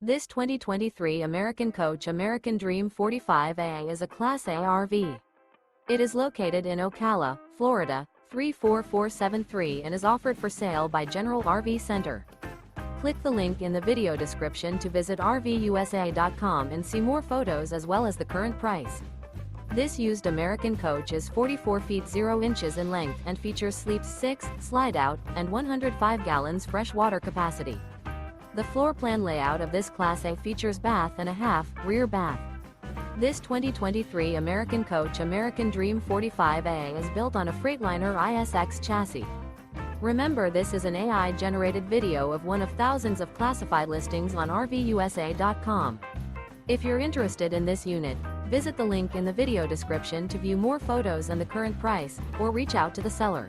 This 2023 American Coach American Dream 45A is a Class A RV. It is located in Ocala, Florida, 34473 and is offered for sale by General RV Center. Click the link in the video description to visit RVUSA.com and see more photos as well as the current price. This used American coach is 44 feet 0 inches in length and features sleeps 6, slide-out, and 105 gallons fresh water capacity. The floor plan layout of this Class A features bath and a half, rear bath. This 2023 American Coach American Dream 45A is built on a Freightliner ISX chassis. Remember, this is an AI-generated video of one of thousands of classified listings on RVUSA.com. If you're interested in this unit, visit the link in the video description to view more photos and the current price, or reach out to the seller.